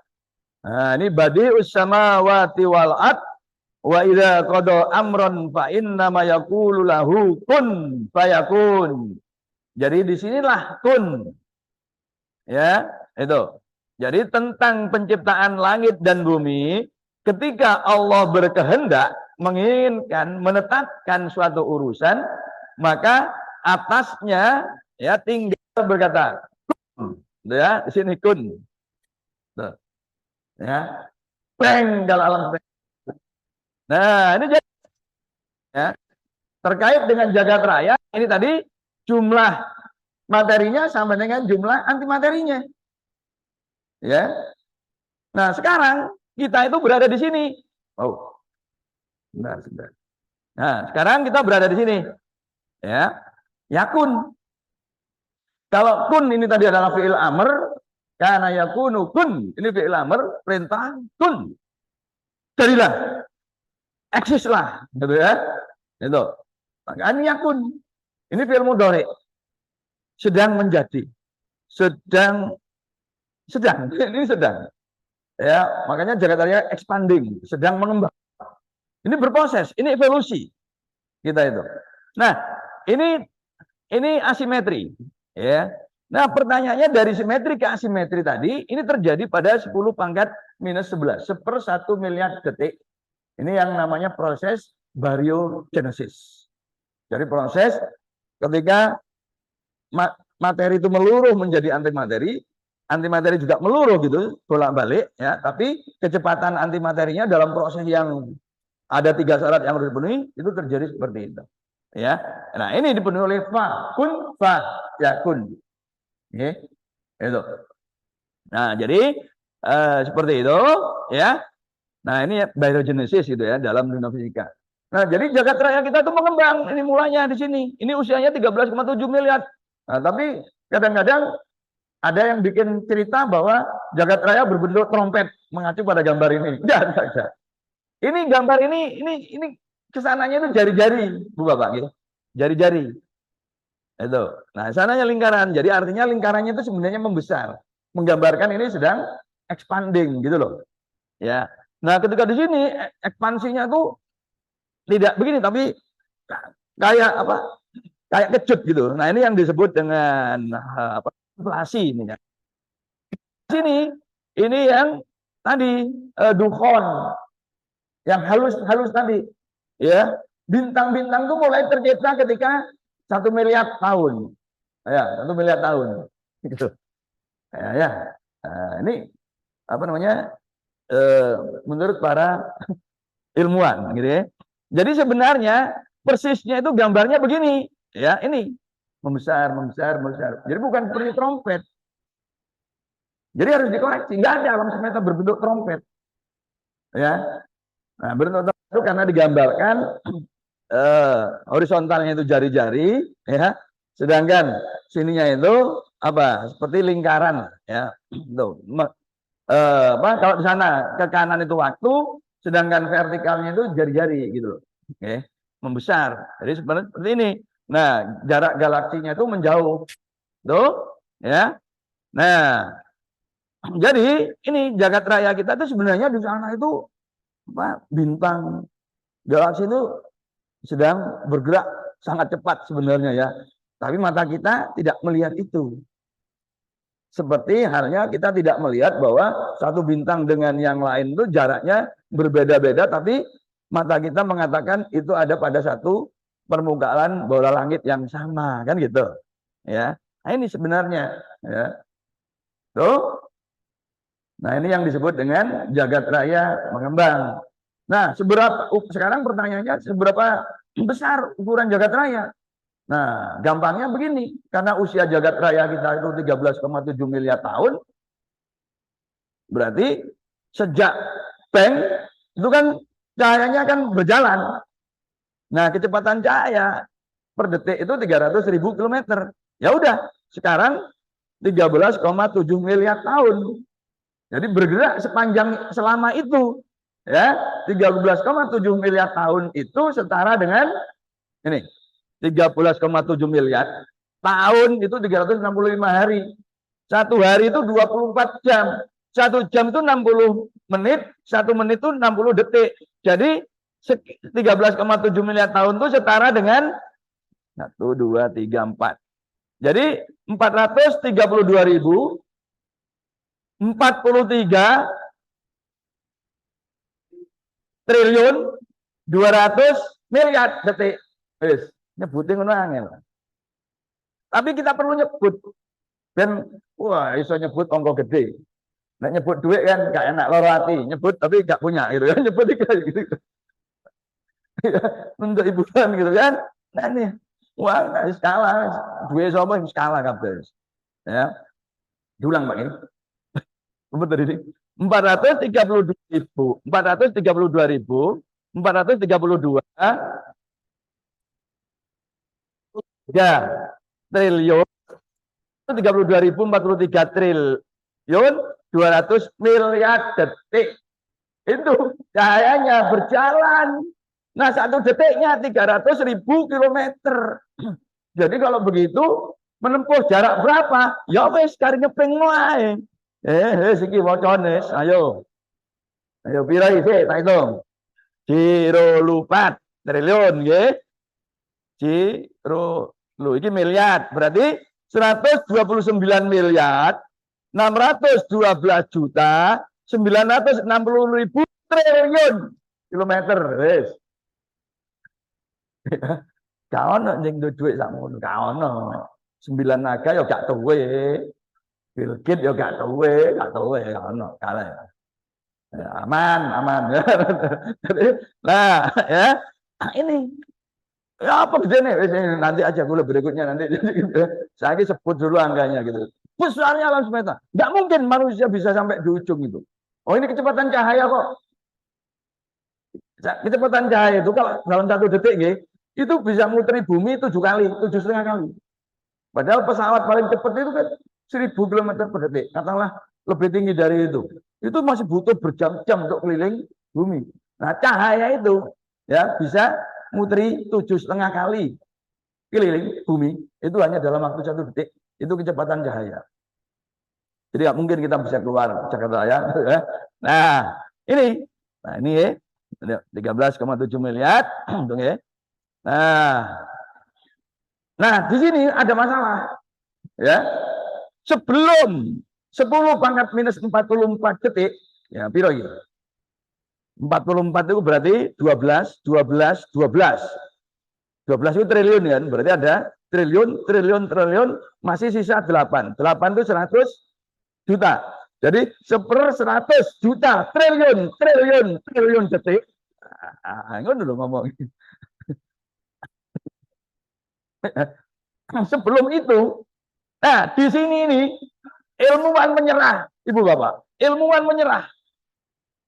Nah, ini badi'us samawati wal ard wa idza qada amran fa inna ma yaqulu lahu kun fayakun. Jadi disinilah kun. Ya, itu. Jadi tentang penciptaan langit dan bumi, ketika Allah berkehendak menginginkan menetapkan suatu urusan, maka atasnya ya tinggal berkata kun, ya di sini kun. Tuh. Ya, peng kalau alam. Nah, ini jadi ya, terkait dengan jagat raya ini tadi jumlah materinya sama dengan jumlah antimaterinya. Ya. Nah, sekarang kita itu berada di sini. Oh. Sebentar. Nah, sekarang kita berada di sini. Ya. Yakun. Kalau kun ini tadi adalah fi'il amr, karena yakunu kun, ini fi'il amr, perintah kun. Jadilah. Eksislah, gitu ya. Itu. Maka ini yakun. Ini fi'il mudhari. Sedang menjadi. Sedang ini sedang. Ya, makanya jagat raya expanding, sedang mengembang. Ini berproses, ini evolusi kita itu. Nah, ini asimetri, ya. Nah, pertanyaannya dari simetri ke asimetri tadi, ini terjadi pada 10 pangkat minus 11, 1/1 miliar detik. Ini yang namanya proses bariogenesis. Jadi proses ketika materi itu meluruh menjadi antimateri, antimateri juga meluruh gitu, bolak-balik ya, tapi kecepatan antimaterinya dalam proses yang ada 3 syarat yang harus dipenuhi itu terjadi seperti itu. Ya. Nah, ini dipenuhi oleh fa kun fa yakun. Oke. Itu. Nah, jadi seperti itu ya. Nah, ini bariogenesis gitu ya dalam dunia fisika. Nah, jadi jagat raya kita itu mengembang. Ini mulanya di sini. Ini usianya 13,7 miliar. Nah, tapi kadang-kadang ada yang bikin cerita bahwa jagat raya berbentuk trompet mengacu pada gambar ini. Enggak. Ini gambar ini kesananya itu jari-jari, Bu Bapak gitu. Jari-jari. Itu. Nah, sananya lingkaran. Jadi artinya lingkarannya itu sebenarnya membesar. Menggambarkan ini sedang expanding gitu loh. Ya. Nah, ketika di sini ekspansinya tuh tidak begini tapi kayak apa? Kayak kecut gitu. Nah, ini yang disebut dengan apa? Inflasi ini ya. Sini ini yang tadi dukhon yang halus tadi ya, bintang-bintang itu mulai tercipta ketika 1 miliar tahun ya, 1 miliar tahun gitu ya. Nah, ini apa namanya menurut para ilmuwan gitu ya. Jadi sebenarnya persisnya itu gambarnya begini ya, ini membesar. Jadi bukan seperti trompet. Jadi harus dikoreksi. Nggak ada alam semesta berbentuk trompet. Ya. Nah, berbentuk trompet itu karena digambarkan horizontalnya itu jari-jari, ya. Sedangkan sininya itu apa? Seperti lingkaran, ya. Tuh. Kalau di sana ke kanan itu waktu, sedangkan vertikalnya itu jari-jari gitu loh. Oke. Membesar. Jadi seperti ini. Nah, jarak galaksinya itu menjauh. Tuh, ya. Nah, jadi ini jagat raya kita itu sebenarnya di sana itu apa, bintang galaksi itu sedang bergerak sangat cepat sebenarnya ya. Tapi mata kita tidak melihat itu. Seperti halnya kita tidak melihat bahwa satu bintang dengan yang lain itu jaraknya berbeda-beda, tapi mata kita mengatakan itu ada pada satu permukaan bola langit yang sama, kan gitu. Ya. Nah, ini sebenarnya ya. Tuh. Nah, ini yang disebut dengan jagat raya mengembang. Nah, sekarang pertanyaannya seberapa besar ukuran jagat raya? Nah, gampangnya begini, karena usia jagat raya kita itu 13,7 miliar tahun, berarti sejak Bang itu kan cahayanya kan berjalan. Nah, kecepatan cahaya per detik itu 300.000 kilometer. Ya udah, sekarang 13,7 miliar tahun. Jadi bergerak sepanjang selama itu. Ya, 13,7 miliar tahun itu setara dengan ini, 13,7 miliar tahun itu 365 hari. Satu hari itu 24 jam. Satu jam itu 60 menit, satu menit itu 60 detik. Jadi 13,7 miliar tahun itu setara dengan 1, 2, 3, 4. Jadi 432.043 triliun 200 miliar detik. Wis, nyebutin ngono angel. Tapi kita perlu nyebut. Ben wah iso nyebut angka gede. Nek nyebut duit kan gak enak loro hati, nyebut tapi gak punya gitu kan. Nyebut gitu. Untuk hiburan gitu kan. Nah ini wah skala duit sapa skala kabeh. Ya. Diulang Pak ini. Apa tadi ini? 432.000, 432 ya triliun 32.043 triliun 200 miliar detik. Itu cahayanya berjalan. Nah, satu detiknya 300.000 kilometer. Jadi kalau begitu menempuh jarak berapa? Ya wis kari ngeping wae. Siki wacane, ayo. Ayo pira iki tak hitung. 0,4 triliun nggih. Iki miliar. Berarti 129 miliar 612 juta 960.000 triliun kilometer. Wis. Gak ono ning duit sakmono, gak ono. 9 naga ya gak tuwe. Bill Gates ya gak tuwe, gak ono, kalah. Ya, aman. Nah, ya. Nah, ini ya apa gede nih? Nanti aja gue berikutnya nanti. Saya sebut dulu angkanya gitu. Besarnya alam semesta. Nggak mungkin manusia bisa sampai di ujung itu. Oh ini kecepatan cahaya kok. Kecepatan cahaya itu kalau dalam 1 detik itu bisa muteri bumi 7 kali, 7,5 kali. Padahal pesawat paling cepat itu kan 1.000 km per detik. Katakanlah lebih tinggi dari itu. Itu masih butuh berjam-jam untuk keliling bumi. Nah cahaya itu ya bisa muteri 7,5 kali keliling bumi. Itu hanya dalam waktu 1 detik. Itu kecepatan cahaya. Jadi nggak mungkin kita bisa keluar Jakarta ya. Nah ini ya 13,7 miliar. Ya. Nah di sini ada masalah. Ya sebelum 10 pangkat minus 44 detik ya piro ya 44 itu berarti 12 itu triliun kan berarti ada triliun masih sisa 8 itu 100 juta jadi 100 juta triliun detik ngono dulu ngomong sebelum itu nah di sini ini ilmuwan menyerah, Ibu Bapak. Ilmuwan menyerah.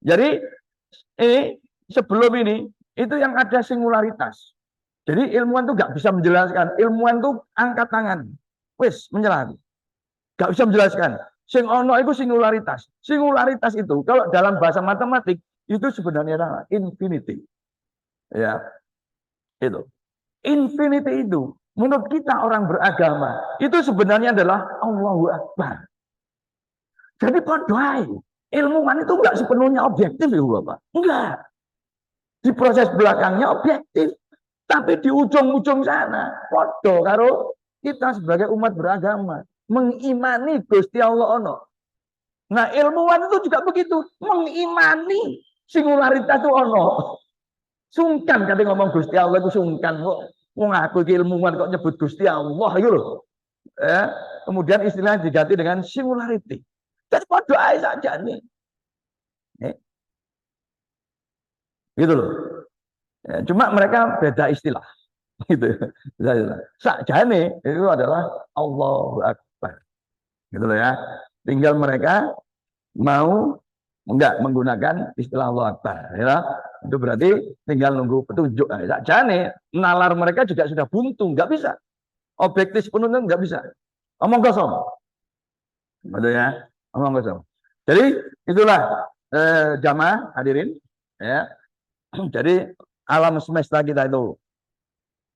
Jadi ini sebelum ini itu yang ada singularitas. Jadi ilmuwan tuh nggak bisa menjelaskan. Ilmuwan tuh angkat tangan, wis menyerah. Nggak bisa menjelaskan. Sing ono itu singularitas. Singularitas itu kalau dalam bahasa matematik itu sebenarnya adalah infinity. Ya, itu. Infinity itu menurut kita orang beragama itu sebenarnya adalah Allahu Akbar. Jadi padahal ilmuwan itu enggak sepenuhnya objektif ya Bapak. Enggak. Di proses belakangnya objektif. Tapi di ujung-ujung sana podo karo kita sebagai umat beragama mengimani Gusti Allah ono. Nah, ilmuwan itu juga begitu, mengimani singularitas itu ono. Sungkan kata ngomong Gusti Allah itu sungkan kok. Wong aku ilmuwan kok nyebut Gusti Allah gitu loh. Ya, kemudian istilahnya diganti dengan singularity. Jadi podo ae saja nih. Gitu loh. Ya, cuma mereka beda istilah. Gitu. Sakjane itu adalah Allahu Akbar. Gitu loh ya. Tinggal mereka mau Enggak menggunakan istilah Allah Akbar. Ya. Itu berarti tinggal nunggu petunjuk. Nah, nih, nalar mereka juga sudah buntu, nggak bisa. Objektif penuntut nggak bisa. Omong kosong. Betul ya, omong kosong. Jadi itulah jamaah hadirin. Ya. Jadi alam semesta kita itu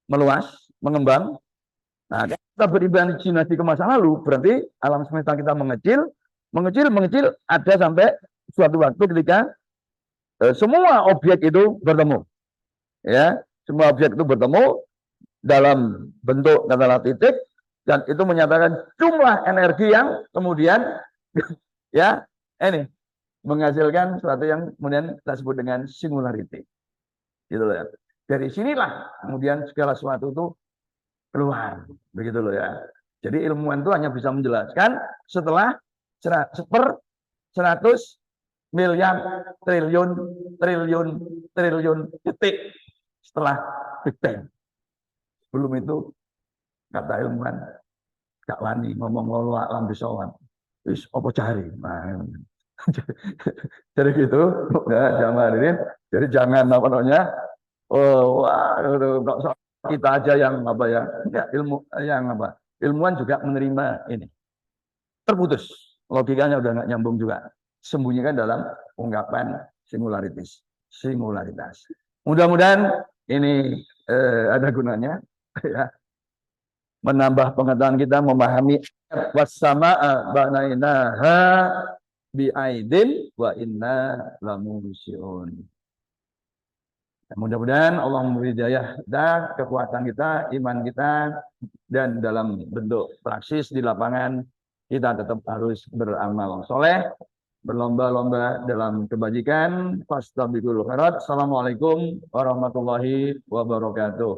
meluas, mengembang. Nah, kita berimajinasi ke masa lalu, berarti alam semesta kita mengecil, mengecil, mengecil, ada sampai suatu waktu ketika semua objek itu bertemu. Ya, semua objek itu bertemu dalam bentuk katakanlah titik, dan itu menyatakan jumlah energi yang kemudian ya ini menghasilkan sesuatu yang kemudian kita sebut dengan singularity. Gitu loh ya. Dari sinilah kemudian segala sesuatu itu keluar, begitu loh ya. Jadi ilmuwan itu hanya bisa menjelaskan setelah seper 100 miliar triliun triliun triliun detik setelah Big Bang. Belum itu kata ilmuwan gak wani ngomong ngolo alam bisawat. Wis apa cari. Nah, jadi gitu ya jamaah ini. Jadi jangan apa namanya wah kok kita aja yang apa ya, enggak ilmu yang apa, ilmuwan juga menerima ini terputus, logikanya udah nggak nyambung juga, sembunyikan dalam ungkapan singularitas. Mudah-mudahan ini ada gunanya ya, menambah pengetahuan kita, memahami wassamaa banainaha biaidin wa inna lamusyun. Mudah-mudahan Allah memberi hidayah dan kekuatan kita, iman kita, dan dalam bentuk praksis di lapangan kita tetap harus beramal soleh, berlomba-lomba dalam kebajikan. Fastabiqul khairat. Assalamualaikum warahmatullahi wabarakatuh.